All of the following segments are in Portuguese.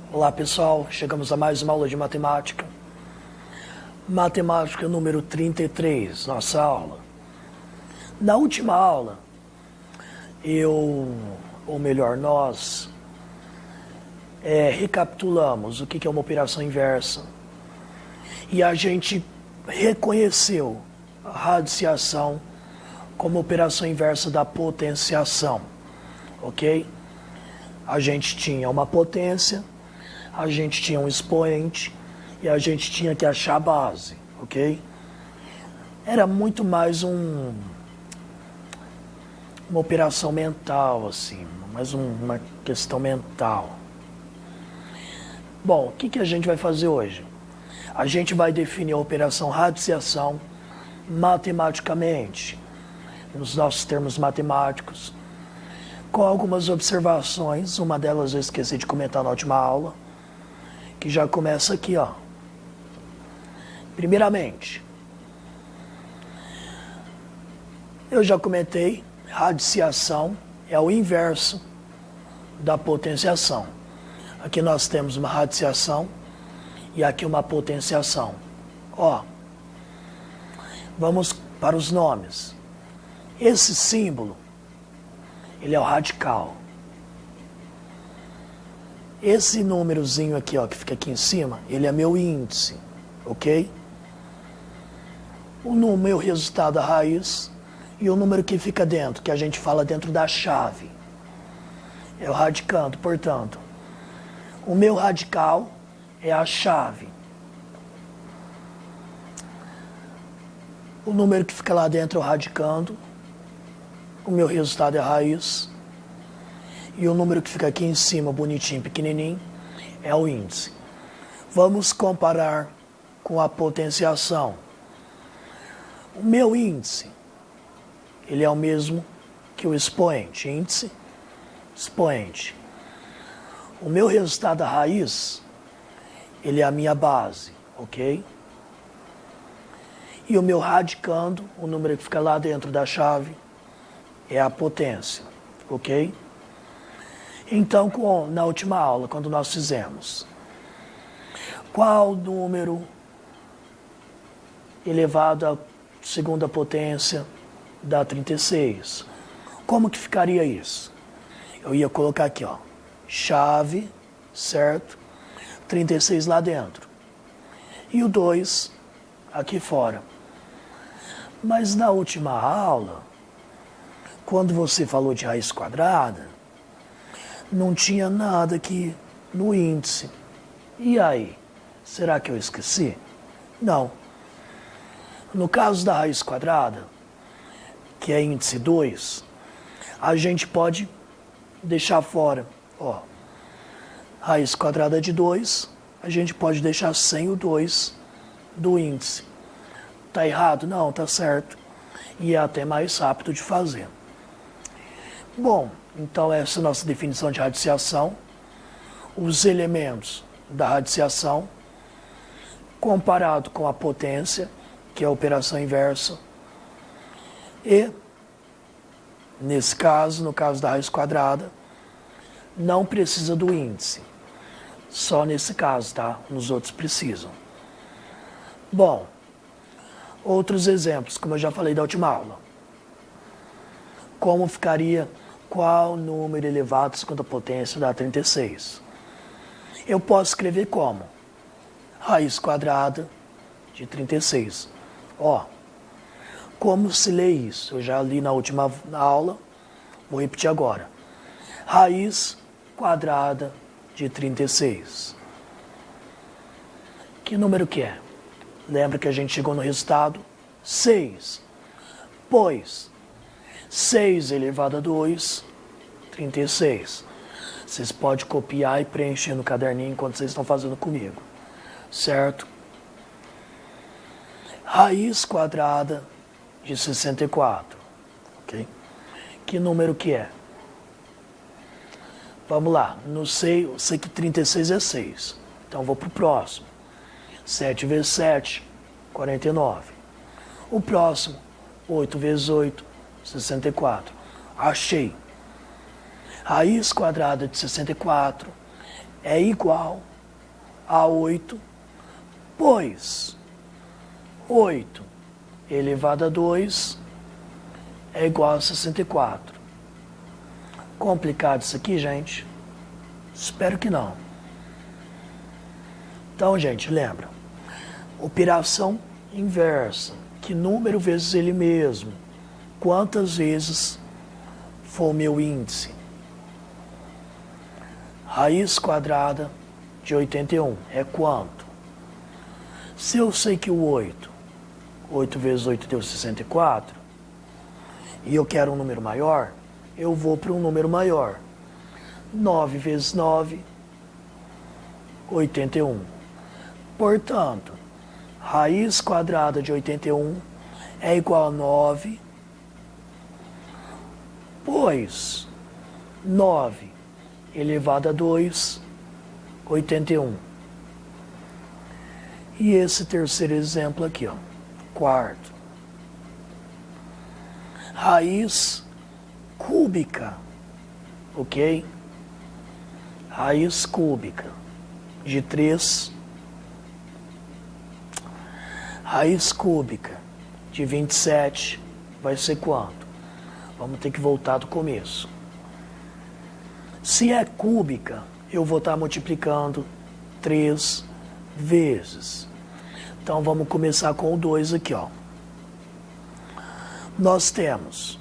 Olá pessoal, chegamos a mais uma aula de matemática. Matemática número 33, nossa aula. Na última aula, nós recapitulamos o que é uma operação inversa e a gente reconheceu a radiciação como operação inversa da potenciação, ok? A gente tinha uma potência, a gente tinha um expoente e a gente tinha que achar a base, ok? Era muito mais uma operação mental, assim, mais uma questão mental. Bom, o que a gente vai fazer hoje? A gente vai definir a operação radiciação matematicamente, nos nossos termos matemáticos, com algumas observações. Uma delas eu esqueci de comentar na última aula, que já começa aqui, ó. Primeiramente, eu já comentei, radiciação é o inverso da potenciação. Aqui nós temos uma radiciação e aqui uma potenciação. Ó, vamos para os nomes. Esse símbolo, ele é o radical. Esse númerozinho aqui, ó, que fica aqui em cima, ele é meu índice, ok? O meu resultado, a raiz, e o número que fica dentro, que a gente fala dentro da chave, é o radicando. Portanto, o meu radical é a chave. O número que fica lá dentro é o radicando. O meu resultado é a raiz. E o número que fica aqui em cima, bonitinho, pequenininho, é o índice. Vamos comparar com a potenciação. O meu índice, ele é o mesmo que o expoente. Índice, expoente. O meu resultado, a raiz, ele é a minha base, ok? E o meu radicando, o número que fica lá dentro da chave, é a potência, ok? Então, na última aula, quando nós fizemos, qual número elevado à segunda potência dá 36? Como que ficaria isso? Eu ia colocar aqui, ó, chave, certo? 36 lá dentro. E o 2 aqui fora. Mas na última aula, quando você falou de raiz quadrada, não tinha nada aqui no índice. E aí? Será que eu esqueci? Não. No caso da raiz quadrada, que é índice 2, a gente pode deixar fora. Ó, raiz quadrada de 2, a gente pode deixar sem o 2 do índice. Tá errado? Não, tá certo. E é até mais rápido de fazer. Bom, então essa é a nossa definição de radiciação. Os elementos da radiciação comparado com a potência, que é a operação inversa. E, nesse caso, no caso da raiz quadrada, não precisa do índice. Só nesse caso, tá? Nos outros precisam. Bom, outros exemplos, como eu já falei da última aula. Como ficaria qual número elevado à segunda potência dá 36? Eu posso escrever como? Raiz quadrada de 36. Ó, como se lê isso? Eu já li na última aula, vou repetir agora. Raiz quadrada de 36. Que número que é? Lembra que a gente chegou no resultado? 6. Pois 6 elevado a 2, 36. Vocês podem copiar e preencher no caderninho enquanto vocês estão fazendo comigo. Certo? Raiz quadrada de 64. Ok? Que número que é? Vamos lá. Não sei, eu sei que 36 é 6. Então vou para o próximo. 7 vezes 7, 49. O próximo, 8 vezes 8, 64. Achei. Raiz quadrada de 64 é igual a 8, pois 8 elevado a 2 é igual a 64. Complicado isso aqui, gente? Espero que não. Então, gente, lembra. Operação inversa. Que número vezes ele mesmo? Quantas vezes for o meu índice? Raiz quadrada de 81 é quanto? Se eu sei que o 8 vezes 8 deu 64, e eu quero um número maior, eu vou para um número maior. 9 vezes 9, 81. Portanto, raiz quadrada de 81 é igual a 9, pois 9 elevado a 2, 81. E esse terceiro exemplo aqui, ó, quarto. Raiz cúbica, ok? Raiz cúbica de 3. Raiz cúbica de 27 vai ser quanto? Vamos ter que voltar do começo. Se é cúbica, eu vou estar multiplicando 3 vezes. Então vamos começar com o 2 aqui, ó. Nós temos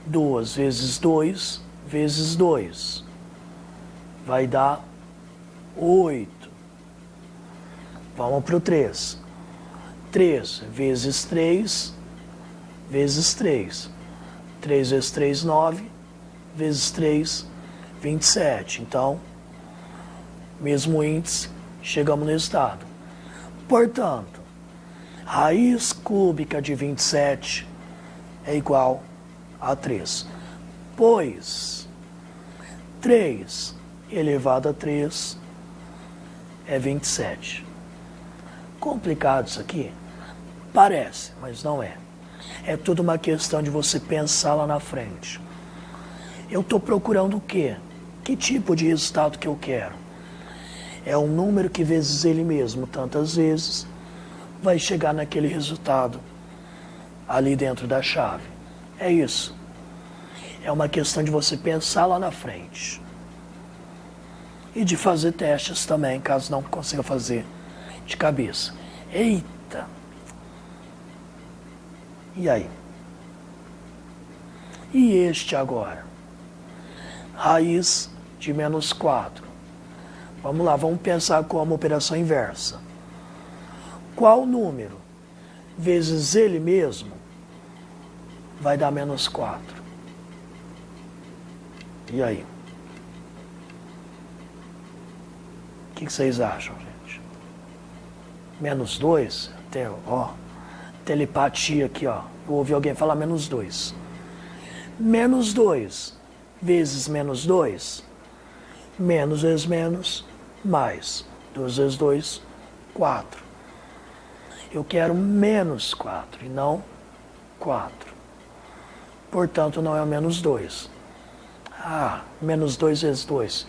2 vezes 2 vezes 2. Vai dar 8. Vamos para o 3. 3 vezes 3 vezes 3. 3 vezes 3, 9. Vezes 3, 27. Então, mesmo índice, chegamos no resultado. Portanto, raiz cúbica de 27 é igual a 3. Pois 3 elevado a 3 é 27. Complicado isso aqui? Parece, mas não é. É tudo uma questão de você pensar lá na frente. Eu estou procurando o quê? Que tipo de resultado que eu quero? É um número que vezes ele mesmo tantas vezes vai chegar naquele resultado ali dentro da chave. É isso. É uma questão de você pensar lá na frente. E de fazer testes também, caso não consiga fazer de cabeça. Eita! E aí? E este agora? Raiz de menos 4. Vamos lá, vamos pensar como operação inversa. Qual número vezes ele mesmo vai dar menos 4? E aí? O que vocês acham, gente? Menos 2? Tem, ó, telepatia aqui, ó. Vou ouvir alguém falar menos 2. Menos 2 vezes menos 2. Menos vezes menos, mais. 2 vezes 2, 4. Eu quero menos 4 e não 4. Portanto, não é o menos 2. Ah, menos 2 vezes 2.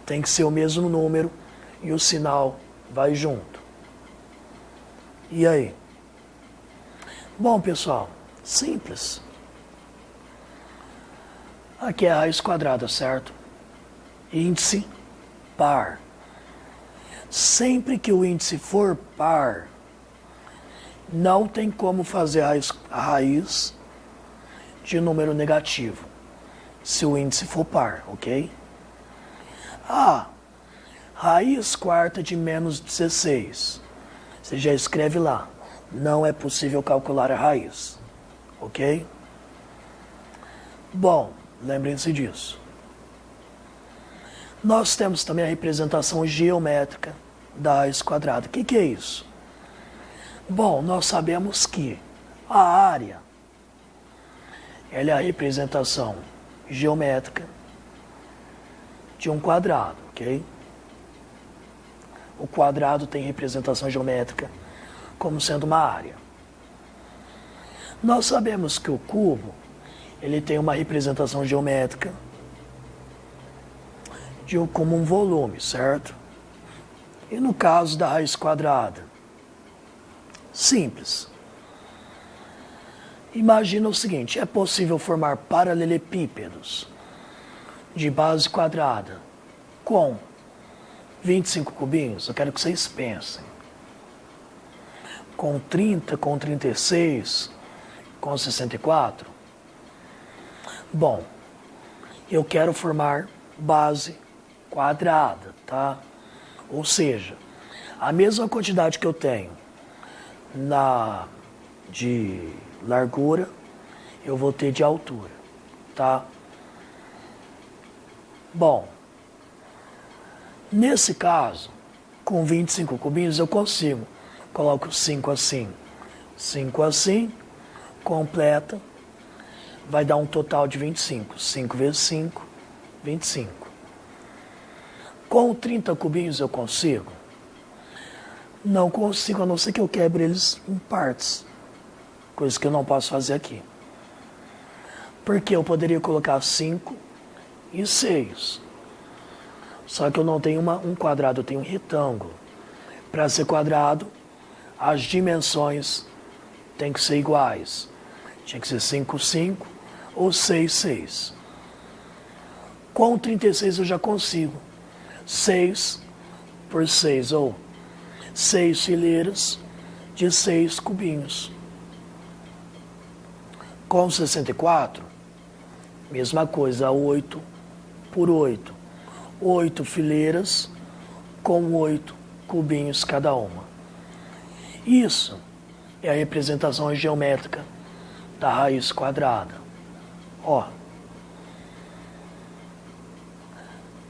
Tem que ser o mesmo número e o sinal vai junto. E aí? Bom, pessoal, simples. Aqui é a raiz quadrada, certo? Índice par. Sempre que o índice for par, não tem como fazer a raiz de número negativo, se o índice for par, ok? Ah, raiz quarta de menos 16. Você já escreve lá. Não é possível calcular a raiz, ok? Bom, lembrem-se disso. Nós temos também a representação geométrica da raiz quadrada. O que é isso? Bom, nós sabemos que a área ela é a representação geométrica de um quadrado, ok? O quadrado tem representação geométrica como sendo uma área. Nós sabemos que o cubo ele tem uma representação geométrica como um volume, certo? E no caso da raiz quadrada? Simples. Imagina o seguinte, é possível formar paralelepípedos de base quadrada com 25 cubinhos? Eu quero que vocês pensem. Com 30, com 36, com 64? Bom, eu quero formar base quadrada, tá? Ou seja, a mesma quantidade que eu tenho de largura, eu vou ter de altura, tá? Bom, nesse caso, com 25 cubinhos eu consigo. Coloco 5 assim, 5 assim, completa, vai dar um total de 25. 5 vezes 5, 25. Com 30 cubinhos eu consigo? Não consigo, a não ser que eu quebre eles em partes. Coisa que eu não posso fazer aqui. Porque eu poderia colocar 5 e 6. Só que eu não tenho um quadrado, eu tenho um retângulo. Para ser quadrado, as dimensões têm que ser iguais. Tinha que ser 5, 5 ou 6, 6. Com 36 eu já consigo. 6 por 6, ou 6 fileiras de 6 cubinhos. Com 64, mesma coisa, 8 por 8. 8 fileiras com 8 cubinhos cada uma. Isso é a representação geométrica da raiz quadrada. Ó,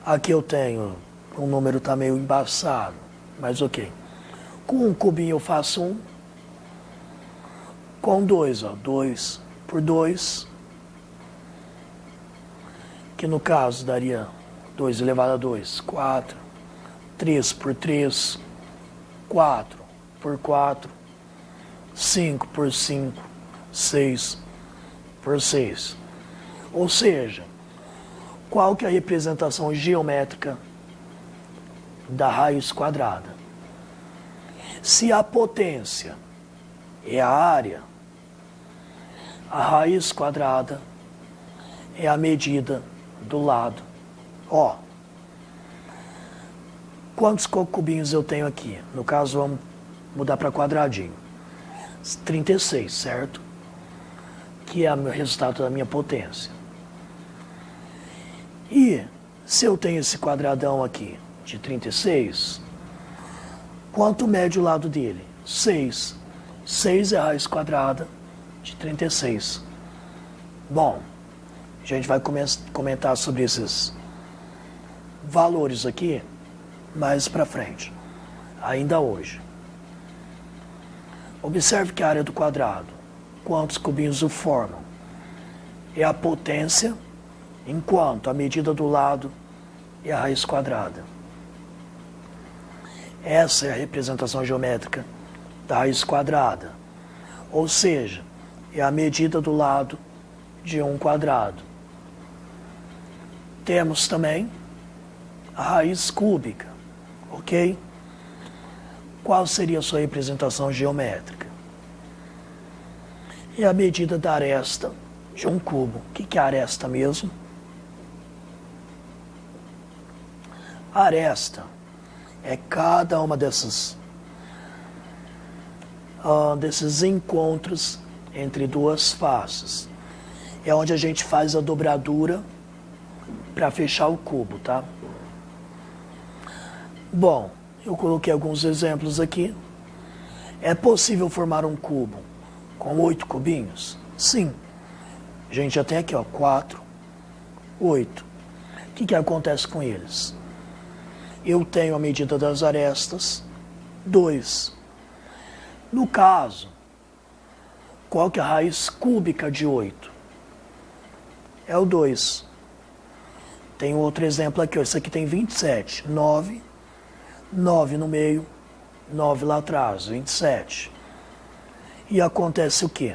aqui eu tenho, o número está meio embaçado, mas ok. Com um cubinho eu faço 1. Com 2, ó, 2 por 2, que no caso daria 2 elevado a 2, 4. 3 por 3, 4 por 4, 5 por 5, 6 por 6. Ou seja, qual que é a representação geométrica da raiz quadrada? Se a potência é a área, a raiz quadrada é a medida do lado. Ó, quantos cubinhos eu tenho aqui? No caso, vamos mudar para quadradinho. 36, certo? Que é o resultado da minha potência. E se eu tenho esse quadradão aqui de 36, quanto mede o lado dele? 6. 6 é a raiz quadrada de 36. Bom, a gente vai comentar sobre esses valores aqui mais para frente, ainda hoje. Observe que a área do quadrado, quantos cubinhos o formam, é a potência, enquanto a medida do lado é a raiz quadrada. Essa é a representação geométrica da raiz quadrada, ou seja, é a medida do lado de um quadrado. Temos também a raiz cúbica, ok? Qual seria a sua representação geométrica? É a medida da aresta de um cubo. O que é a aresta mesmo? A aresta é cada uma desses encontros entre duas faces. É onde a gente faz a dobradura para fechar o cubo, tá? Bom, eu coloquei alguns exemplos aqui. É possível formar um cubo com 8 cubinhos? Sim. A gente já tem aqui, ó, 4, 8. O que acontece com eles? Eu tenho a medida das arestas, 2. No caso, qual que é a raiz cúbica de 8? É o 2. Tem outro exemplo aqui, ó. Esse aqui tem 27. 9. 9 no meio, 9 lá atrás, 27. E acontece o quê?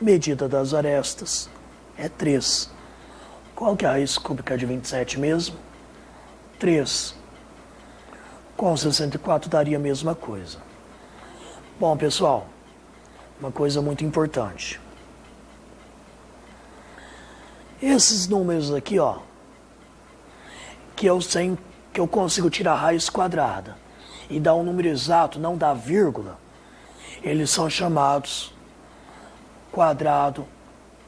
Medida das arestas é 3. Qual que é a raiz cúbica de 27 mesmo? 3. Com 64 daria a mesma coisa. Bom, pessoal, uma coisa muito importante. Esses números aqui, ó, que eu consigo tirar a raiz quadrada e dar um número exato, não dar vírgula, eles são chamados quadrado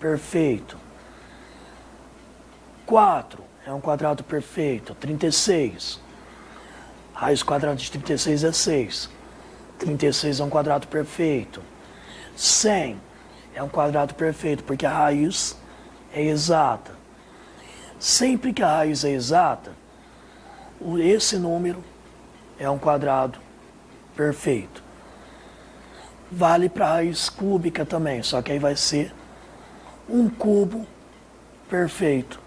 perfeito. 4 é um quadrado perfeito. 36. Raiz quadrada de 36 é 6. 36 é um quadrado perfeito. 100 é um quadrado perfeito, porque a raiz é exata. Sempre que a raiz é exata, esse número é um quadrado perfeito. Vale para a raiz cúbica também, só que aí vai ser um cubo perfeito.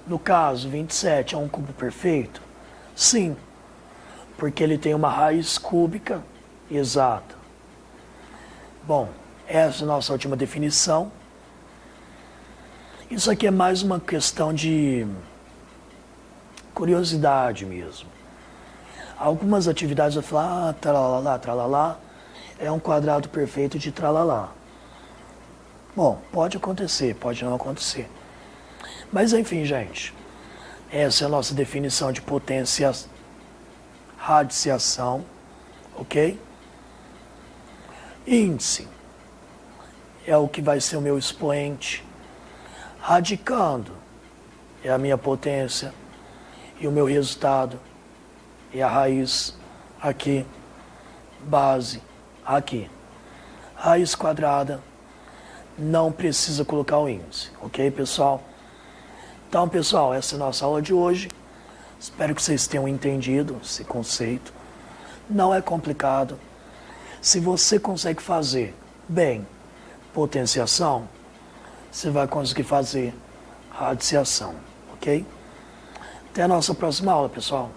No caso, 27 é um cubo perfeito? Sim, porque ele tem uma raiz cúbica exata. Bom, essa é a nossa última definição. Isso aqui é mais uma questão de curiosidade mesmo. Algumas atividades eu falo, tralalá, tralalá, é um quadrado perfeito de tralalá. Bom, pode acontecer, pode não acontecer. Mas enfim, gente, essa é a nossa definição de potência, radiciação, ok? Índice é o que vai ser o meu expoente. Radicando é a minha potência e o meu resultado é a raiz aqui, base aqui. Raiz quadrada, não precisa colocar o índice, ok, pessoal? Então, pessoal, essa é a nossa aula de hoje. Espero que vocês tenham entendido esse conceito. Não é complicado. Se você consegue fazer bem potenciação, você vai conseguir fazer radiciação, ok? Até a nossa próxima aula, pessoal.